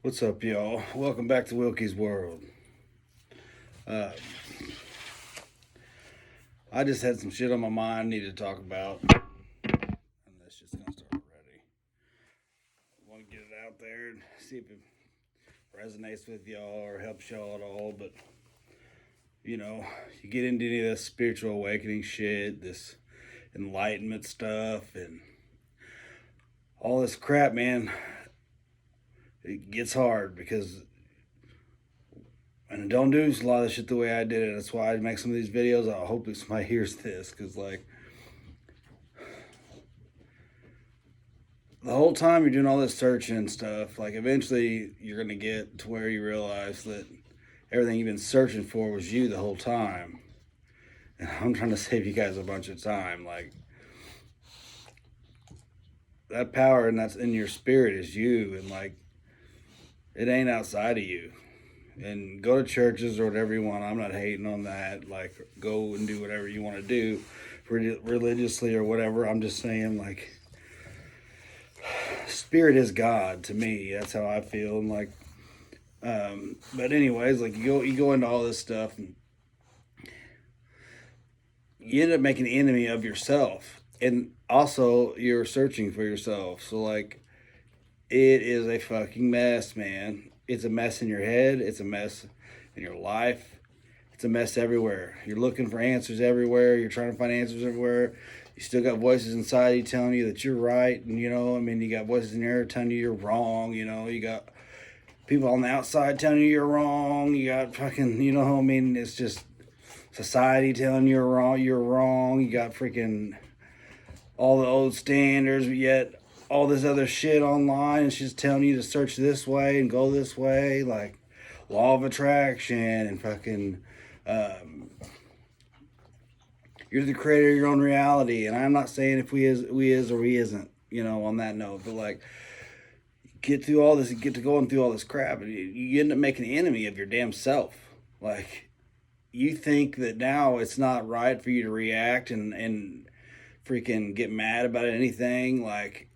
What's up, y'all? Welcome back to WILKE'S World. Uh, I just had some shit on my mind I need to talk about, and that's just gonna start already. I want to get it out there and see if it resonates with y'all or helps y'all at all. But you get into any of this spiritual awakening shit, this enlightenment stuff, and all this crap, man. It gets hard because and I don't do a lot of this shit the way I did it. That's why I make some of these videos. I hope that somebody hears this, because like the whole time you're doing all this searching and stuff, like eventually you're gonna get to where you realize that everything you've been searching for was you the whole time. And I'm trying to save you guys a bunch of time. Like that power and that's in your spirit is you, and like it ain't outside of you. And go to churches or whatever you want. I'm not hating on that. Like, go and do whatever you want to do religiously or whatever. I'm just saying, like, spirit is God to me. That's how I feel. And like, but anyways, like you go into all this stuff, and you end up making an enemy of yourself, and also you're searching for yourself. So like, it is a fucking mess, man. It's a mess in your head. It's a mess in your life. It's a mess everywhere. You're looking for answers everywhere. You're trying to find answers everywhere. You still got voices inside you telling you that you're right. And, you got voices in there telling you you're wrong. You got people on the outside telling you you're wrong. You got fucking, it's just society telling you you're wrong. You're wrong. You got freaking all the old standards, but yet all this other shit online, and she's telling you to search this way and go this way, like law of attraction and fucking you're the creator of your own reality. And I'm not saying if we is or he isn't, on that note, but like get through all this, get to going through all this crap, and you end up making an enemy of your damn self. Like you think that now it's not right for you to react and freaking get mad about anything, like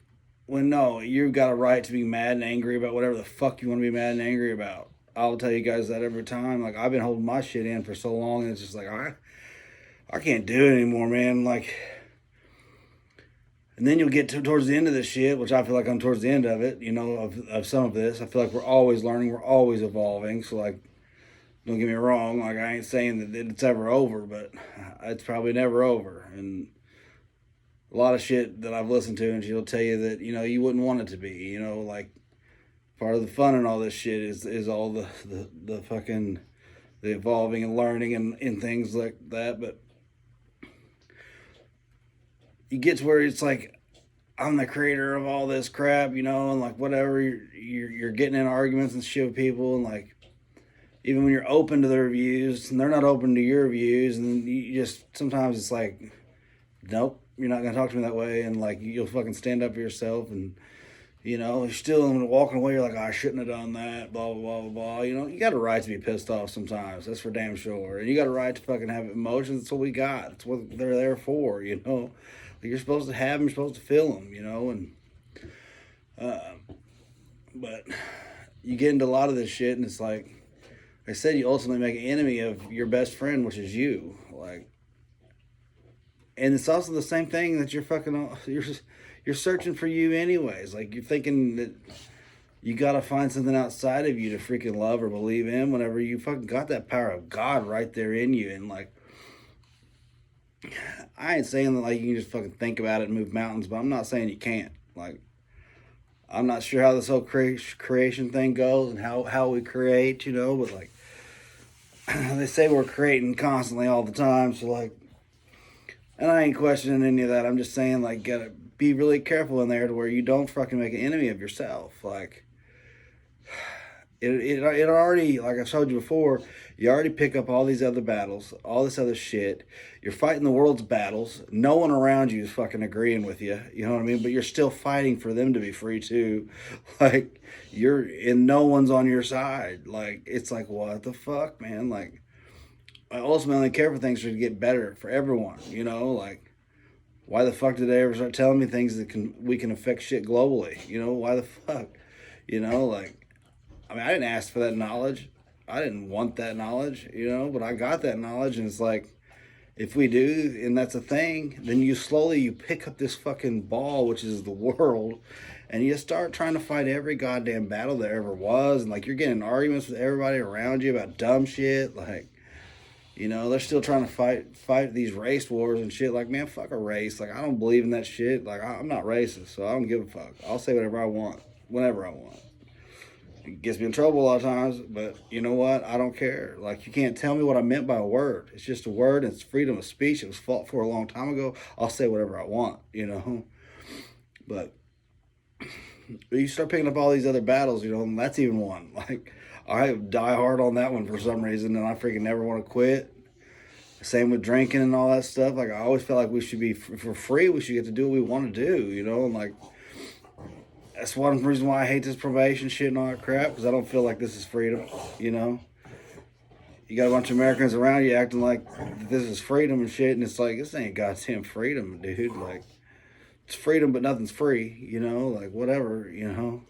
when no, you've got a right to be mad and angry about whatever the fuck you want to be mad and angry about. I'll tell you guys that every time. Like I've been holding my shit in for so long, and it's just like I can't do it anymore, man. Like, and then you'll get towards the end of this shit, which I feel like I'm towards the end of it. Of some of this, I feel like we're always learning, we're always evolving. So like, don't get me wrong. Like I ain't saying that it's ever over, but it's probably never over. And a lot of shit that I've listened to, and she'll tell you that you wouldn't want it to be. Like part of the fun and all this shit is all the fucking the evolving and learning and things like that. But you get to where it's like I'm the creator of all this crap, and like whatever you're getting in arguments and shit with people, and like even when you're open to their views and they're not open to your views, and you just sometimes it's like, nope, you're not gonna talk to me that way, and like you'll fucking stand up for yourself, and you're still walking away. You're like, oh, I shouldn't have done that. Blah blah blah blah blah. You got a right to be pissed off sometimes. That's for damn sure. And you got a right to fucking have emotions. That's what we got. That's what they're there for. Like you're supposed to have them. You're supposed to feel them. And but you get into a lot of this shit, and it's like I said, you ultimately make an enemy of your best friend, which is you. Like. And it's also the same thing that you're searching for you anyways. Like you're thinking that you gotta find something outside of you to freaking love or believe in whenever you fucking got that power of God right there in you. And like I ain't saying that like you can just fucking think about it and move mountains, but I'm not saying you can't. Like I'm not sure how this whole creation thing goes and how we create, but like they say we're creating constantly all the time, so like. And I ain't questioning any of that. I'm just saying, like, gotta be really careful in there to where you don't fucking make an enemy of yourself. Like, it already, like I've told you before, you already pick up all these other battles, all this other shit. You're fighting the world's battles. No one around you is fucking agreeing with you. You know what I mean? But you're still fighting for them to be free too. Like, and no one's on your side. Like, it's like, what the fuck, man? Like, I ultimately care for things to get better for everyone, like why the fuck did they ever start telling me things that we can affect shit globally? Why the fuck? Like I mean, I didn't ask for that knowledge. I didn't want that knowledge, you know, but I got that knowledge, and it's like, if we do, and that's a thing, then you slowly you pick up this fucking ball, which is the world, and you start trying to fight every goddamn battle there ever was, and like you're getting arguments with everybody around you about dumb shit, like, you know, they're still trying to fight these race wars and shit. Like, man, fuck a race. Like, I don't believe in that shit. Like, I'm not racist, so I don't give a fuck. I'll say whatever I want, whenever I want. It gets me in trouble a lot of times, but you know what? I don't care. Like, you can't tell me what I meant by a word. It's just a word, and it's freedom of speech. It was fought for a long time ago. I'll say whatever I want, you know? But you start picking up all these other battles, you know, and that's even one. Like, I die hard on that one for some reason, and I freaking never want to quit. Same with drinking and all that stuff. Like, I always felt like we should be, for free, we should get to do what we want to do, you know? And, like, that's one reason why I hate this probation shit and all that crap, because I don't feel like this is freedom, you know? You got a bunch of Americans around you acting like this is freedom and shit, and it's like, this ain't goddamn freedom, dude. Like, it's freedom, but nothing's free, you know? Like, whatever, you know?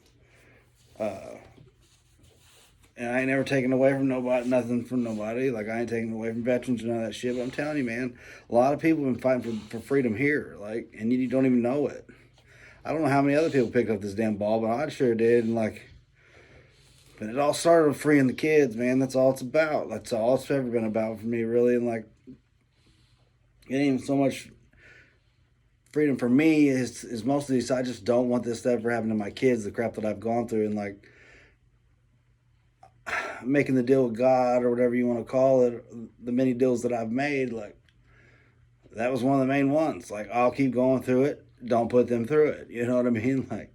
And I ain't never taken away from nobody, nothing from nobody. Like, I ain't taking away from veterans and all that shit. But I'm telling you, man, a lot of people have been fighting for freedom here. Like, and you don't even know it. I don't know how many other people picked up this damn ball, but I sure did. And, like, but it all started with freeing the kids, man. That's all it's about. That's all it's ever been about for me, really. And, like, it ain't even so much freedom for me is mostly, I just don't want this to ever happen to my kids, the crap that I've gone through. And, like, making the deal with God or whatever you want to call it, the many deals that I've made, like, that was one of the main ones. Like, I'll keep going through it. Don't put them through it. You know what I mean? Like,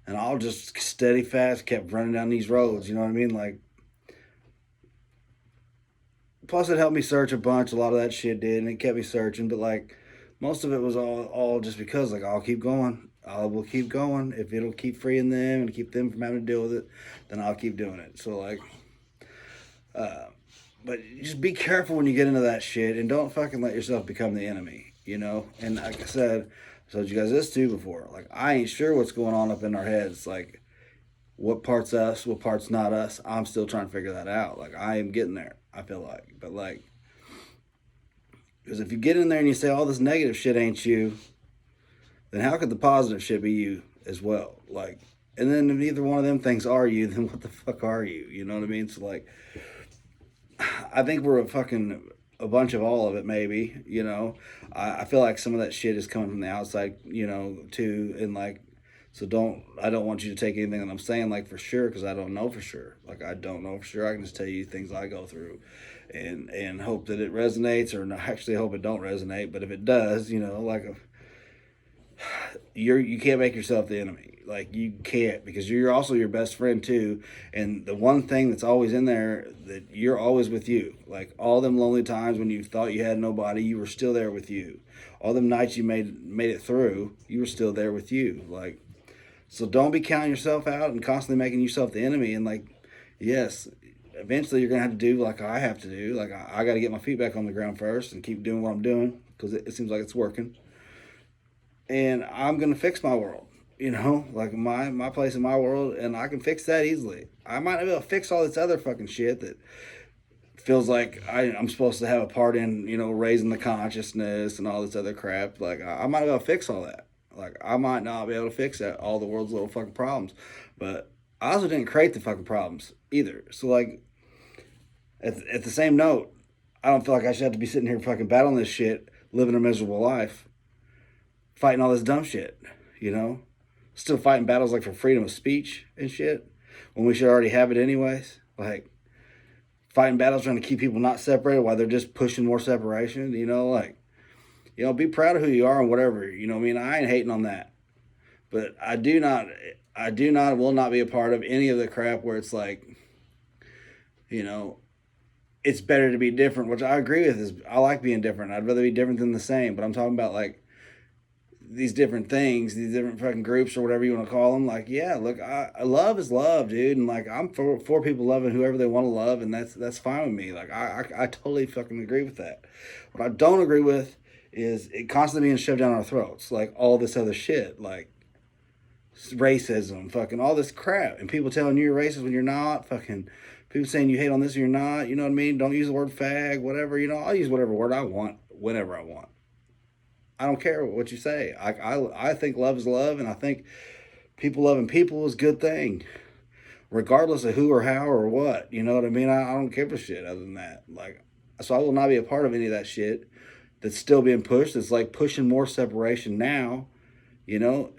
and I'll just steady fast kept running down these roads. You know what I mean? Like, plus it helped me search a bunch. A lot of that shit did, and it kept me searching. But like, most of it was all just because, like, I'll keep going. I will keep going. If it'll keep freeing them and keep them from having to deal with it, then I'll keep doing it. So, like, but just be careful when you get into that shit, and don't fucking let yourself become the enemy, you know? And like I said, I told you guys this too before. Like, I ain't sure what's going on up in our heads. Like, what part's us, what part's not us. I'm still trying to figure that out. Like, I am getting there, I feel like. But, like, because if you get in there and you say all this negative shit ain't you, then how could the positive shit be you as well? Like, and then if neither one of them things are you, then what the fuck are you? You know what I mean? So, like, I think we're a bunch of all of it, maybe, you know. I feel like some of that shit is coming from the outside, you know, too. And, like, so I don't want you to take anything that I'm saying, like, for sure, because I don't know for sure. Like, I don't know for sure. I can just tell you things I go through and hope that it resonates, or actually hope it don't resonate. But if it does, you know, like, you can't make yourself the enemy. Like, you can't, because you're also your best friend too. And the one thing that's always in there, that you're always with you. Like, all them lonely times when you thought you had nobody, you were still there with you. All them nights you made it through, you were still there with you. Like, so don't be counting yourself out and constantly making yourself the enemy. And, like, yes, eventually you're gonna have to do like I have to do. Like, I got to get my feet back on the ground first and keep doing what I'm doing, because it seems like it's working. And I'm gonna fix my world. You know, like, my place in my world, and I can fix that easily. I might not be able to fix all this other fucking shit that feels like I'm supposed to have a part in, you know, raising the consciousness and all this other crap. Like, I might not be able to fix all that. Like, I might not be able to fix that, all the world's little fucking problems. But I also didn't create the fucking problems either. So, like, at the same note, I don't feel like I should have to be sitting here fucking battling this shit, living a miserable life, fighting all this dumb shit, you know? Still fighting battles, like, for freedom of speech and shit, when we should already have it anyways. Like, fighting battles trying to keep people not separated while they're just pushing more separation, you know? Like, you know, be proud of who you are and whatever, you know what I mean? I ain't hating on that. But I will not be a part of any of the crap where it's like, you know, it's better to be different, which I agree with. I like being different. I'd rather be different than the same. But I'm talking about, like, these different things, these different fucking groups or whatever you want to call them. Like, yeah, look, I love is love, dude. And, like, I'm for people loving whoever they want to love, and that's fine with me. Like, I totally fucking agree with that. What I don't agree with is it constantly being shoved down our throats, like all this other shit. Like, racism, fucking all this crap, and people telling you you're racist when you're not, fucking people saying you hate on this or you're not, you know what I mean? Don't use the word fag, whatever, you know, I'll use whatever word I want, whenever I want. I don't care what you say. I think love is love, and I think people loving people is a good thing, regardless of who or how or what, you know what I mean? I don't give a shit other than that. Like, so I will not be a part of any of that shit that's still being pushed. It's like pushing more separation now, you know,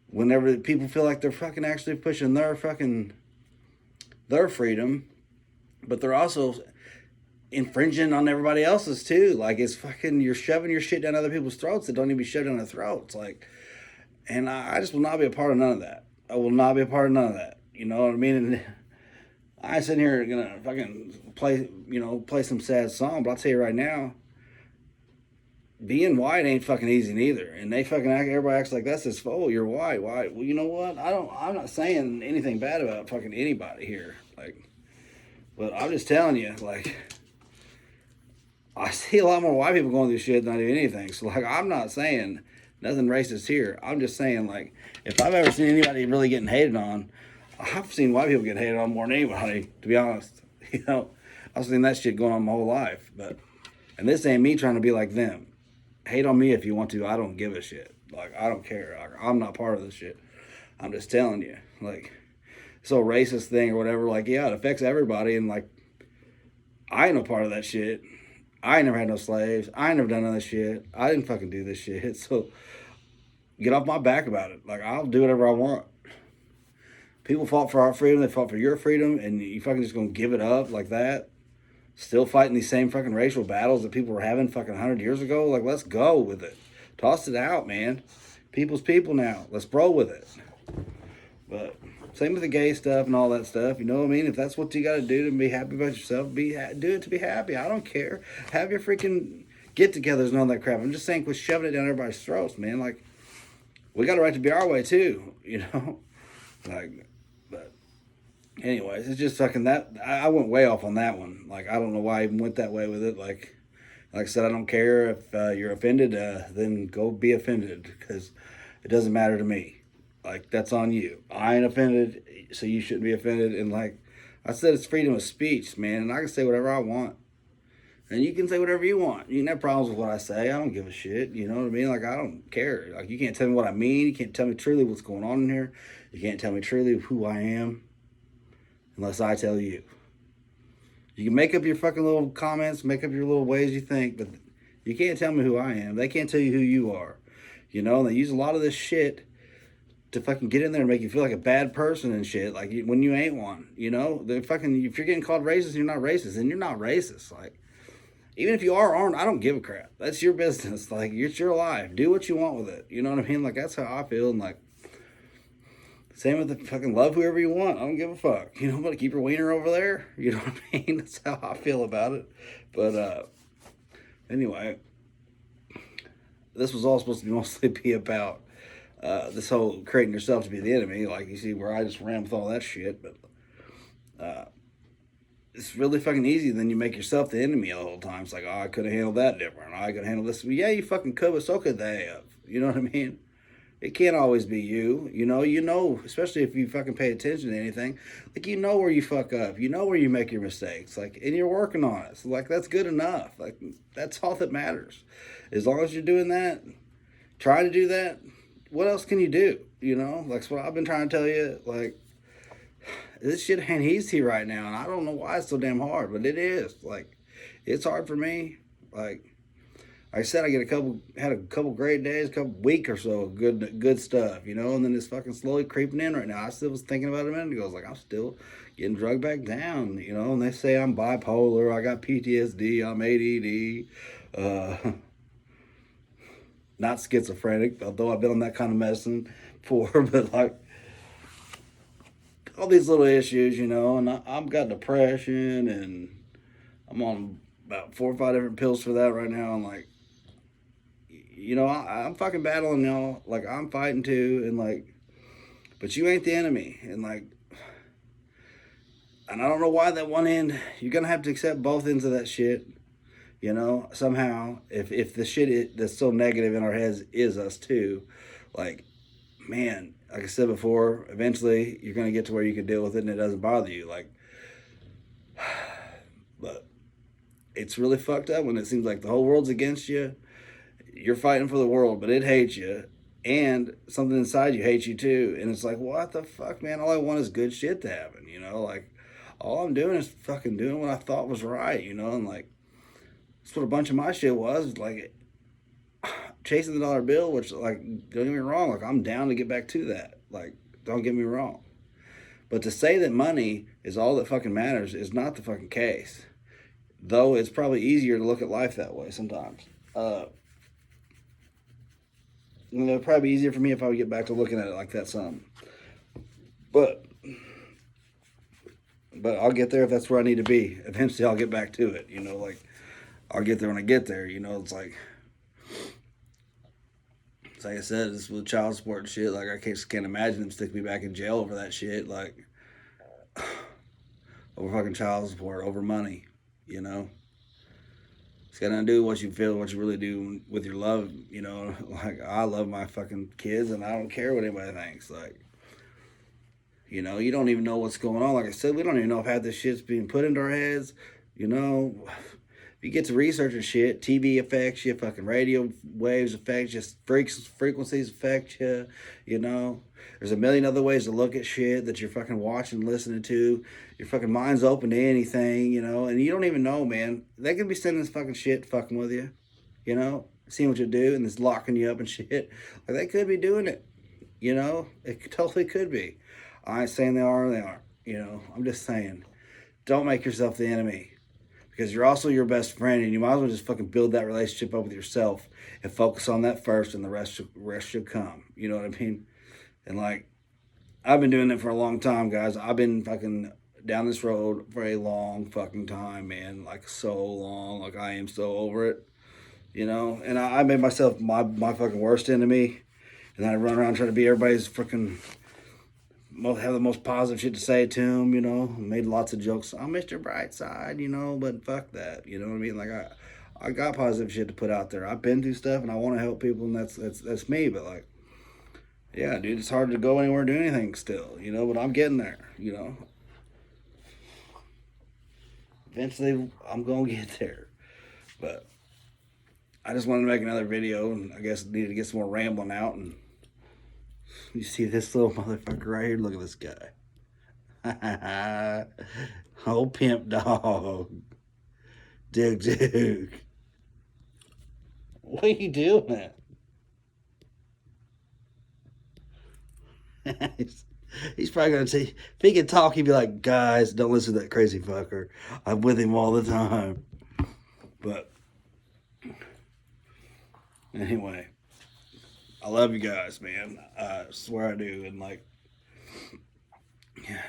whenever people feel like they're fucking actually pushing their freedom, but they're also infringing on everybody else's too. Like, it's fucking, you're shoving your shit down other people's throats that don't even be shoved down their throats. Like, and I just will not be a part of none of that. I will not be a part of none of that. You know what I mean? And I ain't sitting here gonna fucking play some sad song, but I'll tell you right now, being white ain't fucking easy neither. And they fucking everybody acts like that's this, oh, you're white. Why? Well, you know what? I'm not saying anything bad about fucking anybody here. Like, but I'm just telling you, like, I see a lot more white people going through shit than I do anything. So, like, I'm not saying nothing racist here. I'm just saying, like, if I've ever seen anybody really getting hated on, I've seen white people get hated on more than anybody, to be honest. You know, I've seen that shit going on my whole life. And this ain't me trying to be like them. Hate on me if you want to. I don't give a shit. Like, I don't care. Like, I'm not part of this shit. I'm just telling you. Like, this whole racist thing or whatever, like, yeah, it affects everybody. And, like, I ain't no part of that shit. I ain't never had no slaves. I ain't never done none of this shit. I didn't fucking do this shit. So, get off my back about it. Like, I'll do whatever I want. People fought for our freedom. They fought for your freedom. And you fucking just gonna give it up like that? Still fighting these same fucking racial battles that people were having fucking 100 years ago? Like, let's go with it. Toss it out, man. People's people now. Let's roll with it. But same with the gay stuff and all that stuff. You know what I mean? If that's what you got to do to be happy about yourself, do it to be happy. I don't care. Have your freaking get-togethers and all that crap. I'm just saying, quit shoving it down everybody's throats, man. Like, we got a right to be our way too, you know? Like, but anyways, it's just fucking that. I went way off on that one. Like, I don't know why I even went that way with it. Like I said, I don't care if you're offended, then go be offended, because it doesn't matter to me. Like, that's on you. I ain't offended, so you shouldn't be offended. And like I said, it's freedom of speech, man. And I can say whatever I want. And you can say whatever you want. You can have problems with what I say. I don't give a shit. You know what I mean? Like, I don't care. Like, you can't tell me what I mean. You can't tell me truly what's going on in here. You can't tell me truly who I am unless I tell you. You can make up your fucking little comments, make up your little ways you think, but you can't tell me who I am. They can't tell you who you are. You know, and they use a lot of this shit to fucking get in there and make you feel like a bad person and shit, like when you ain't one. You know, they fucking, if you're getting called racist and you're not racist, then you're not racist. Like, even if you are or aren't, I don't give a crap. That's your business. Like, it's your life. Do what you want with it. You know what I mean? Like, that's how I feel. And like, same with the fucking love whoever you want. I don't give a fuck. You know, but keep your wiener over there. You know what I mean? That's how I feel about it. But anyway, this was all supposed to be mostly be about this whole creating yourself to be the enemy. Like, you see where I just ran with all that shit. But it's really fucking easy. Then you make yourself the enemy all the time. It's like, oh, I could have handled that different. Oh, I could have handled this. Well, yeah, you fucking could, but so could they have. You know what I mean? It can't always be you. You know, especially if you fucking pay attention to anything. Like, you know where you fuck up. You know where you make your mistakes. Like, and you're working on it. So, like, that's good enough. Like, that's all that matters. As long as you're doing that, trying to do that, what else can you do? You know? Like, that's what I've been trying to tell you. Like, this shit ain't easy right now, and I don't know why it's so damn hard, but it is. Like, it's hard for me. Like I said, I had a couple great days, a couple week or so of good stuff, you know, and then it's fucking slowly creeping in right now. I still was thinking about it a minute ago. I was like, I'm still getting drugged back down, you know, and they say I'm bipolar, I got PTSD, I'm ADD, not schizophrenic, although I've been on that kind of medicine before, but like, all these little issues, you know, and I've got depression, and I'm on about 4 or 5 different pills for that right now, and like, you know, I'm fucking battling, y'all. Like, I'm fighting too, and like, but you ain't the enemy, and like, and I don't know why that one end, you're gonna have to accept both ends of that shit, you know, somehow, if the shit that's so negative in our heads is us too, like, man, like I said before, eventually you're going to get to where you can deal with it and it doesn't bother you. Like, but it's really fucked up when it seems like the whole world's against you. You're fighting for the world, but it hates you. And something inside you hates you too. And it's like, what the fuck, man? All I want is good shit to happen, you know? Like, all I'm doing is fucking doing what I thought was right, you know? And like, that's what a bunch of my shit was. Like, chasing the dollar bill, which, like, don't get me wrong, like, I'm down to get back to that. Like, don't get me wrong. But to say that money is all that fucking matters is not the fucking case. Though it's probably easier to look at life that way sometimes. It would probably be easier for me if I would get back to looking at it like that some. But I'll get there if that's where I need to be. Eventually I'll get back to it, you know, like I'll get there when I get there, you know. It's like I said, it's with child support and shit, like I just can't imagine them sticking me back in jail over that shit, like over fucking child support, over money, you know. It's got nothing to do with what you feel, what you really do with your love, you know. Like, I love my fucking kids and I don't care what anybody thinks. Like, you know, you don't even know what's going on. Like I said, we don't even know if half this shit's being put into our heads, you know. If you get to researching shit, TV affects you, fucking radio waves affect you, frequencies affect you, you know. There's a million other ways to look at shit that you're fucking watching, listening to. Your fucking mind's open to anything, you know, and you don't even know, man. They could be sending this fucking shit fucking with you, you know, seeing what you do and it's locking you up and shit. Like, they could be doing it, you know. It totally could be. I ain't saying they are or they aren't, you know. I'm just saying, don't make yourself the enemy. Because you're also your best friend, and you might as well just fucking build that relationship up with yourself and focus on that first, and the rest should come. You know what I mean? And like, I've been doing it for a long time, guys. I've been fucking down this road for a long fucking time, man. Like, so long. Like, I am so over it. You know? And I made myself my fucking worst enemy. And then I run around trying to be everybody's fucking... have the most positive shit to say to him, you know. Made lots of jokes. I'm Mr. Brightside, you know, but fuck that. You know what I mean? Like, I got positive shit to put out there. I've been through stuff and I want to help people, and that's me. But like, yeah, dude, it's hard to go anywhere and do anything still, you know. But I'm getting there, you know. Eventually, I'm gonna get there. But I just wanted to make another video, and I guess needed to get some more rambling out. And you see this little motherfucker right here? Look at this guy. Old pimp dog. Duke. What are you doing? He's probably going to say, if he could talk, he'd be like, guys, don't listen to that crazy fucker. I'm with him all the time. But anyway, I love you guys, man. I swear I do. And like,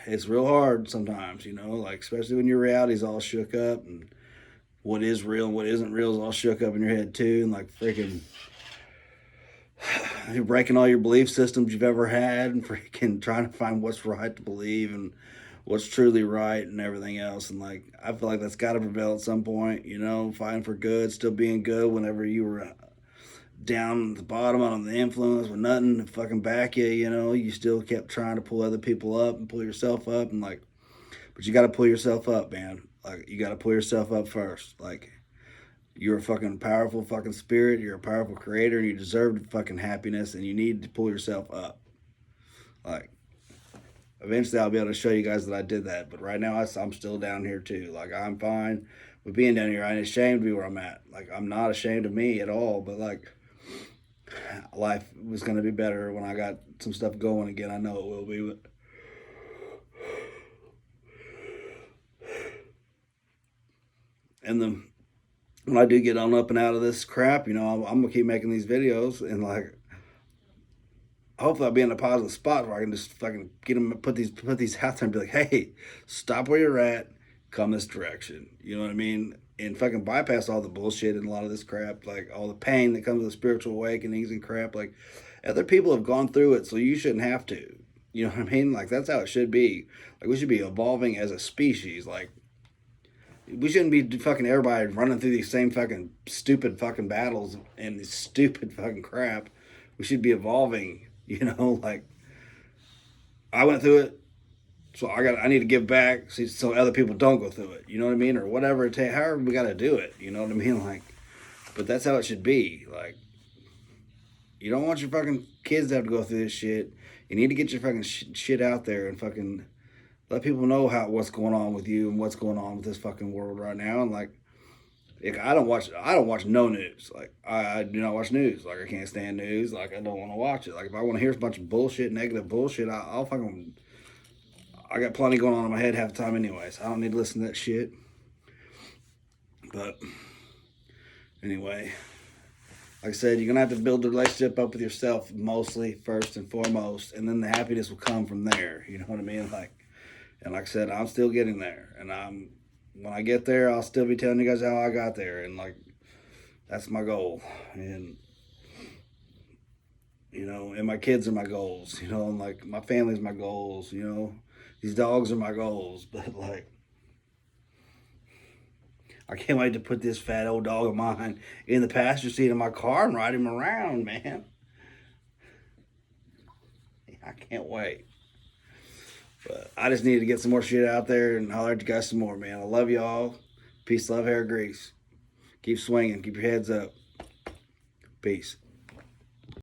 it's real hard sometimes, you know, like, especially when your reality's all shook up and what is real and what isn't real is all shook up in your head too. And like, freaking, you're breaking all your belief systems you've ever had and freaking trying to find what's right to believe and what's truly right and everything else. And like, I feel like that's got to prevail at some point, you know, fighting for good, still being good whenever you were down at the bottom on the influence with nothing to fucking back you, you know. You still kept trying to pull other people up and pull yourself up, and like, but you got to pull yourself up, man. Like, you got to pull yourself up first. Like, you're a fucking powerful fucking spirit, you're a powerful creator, and you deserve fucking happiness, and you need to pull yourself up. Like, eventually I'll be able to show you guys that I did that, but right now I'm still down here too. Like, I'm fine with being down here. I ain't ashamed to be where I'm at. Like, I'm not ashamed of me at all, but like, life was going to be better when I got some stuff going again. I know it will be. But and when I do get on up and out of this crap, you know, I'm going to keep making these videos, and like, hopefully I'll be in a positive spot where I can just fucking get them, put these out there and be like, hey, stop where you're at, come this direction. You know what I mean? And fucking bypass all the bullshit and a lot of this crap, like all the pain that comes with spiritual awakenings and crap. Like, other people have gone through it, so you shouldn't have to. You know what I mean? Like, that's how it should be. Like, we should be evolving as a species. Like, we shouldn't be fucking everybody running through these same fucking stupid fucking battles and this stupid fucking crap. We should be evolving, you know, like, I went through it, so I need to give back so other people don't go through it. You know what I mean? Or whatever it takes, however we got to do it. You know what I mean? Like, but that's how it should be. Like, you don't want your fucking kids to have to go through this shit. You need to get your fucking shit out there and fucking let people know what's going on with you and what's going on with this fucking world right now. And like I don't watch no news. Like I do not watch news. Like I can't stand news. Like I don't want to watch it. Like if I want to hear a bunch of bullshit, negative bullshit, I'll fucking. I got plenty going on in my head half the time, anyways. I don't need to listen to that shit. But anyway, like I said, you're gonna have to build the relationship up with yourself mostly first and foremost, and then the happiness will come from there. You know what I mean? Like, and like I said, I'm still getting there, and when I get there, I'll still be telling you guys how I got there, and like that's my goal, and you know, and my kids are my goals, you know, and like my family's my goals, you know, these dogs are my goals, but like I can't wait to put this fat old dog of mine in the passenger seat of my car and ride him around, man. I can't wait. But I just need to get some more shit out there and holler at you guys some more, man. I love y'all. Peace, love, hair, grease. Keep swinging. Keep your heads up. Peace.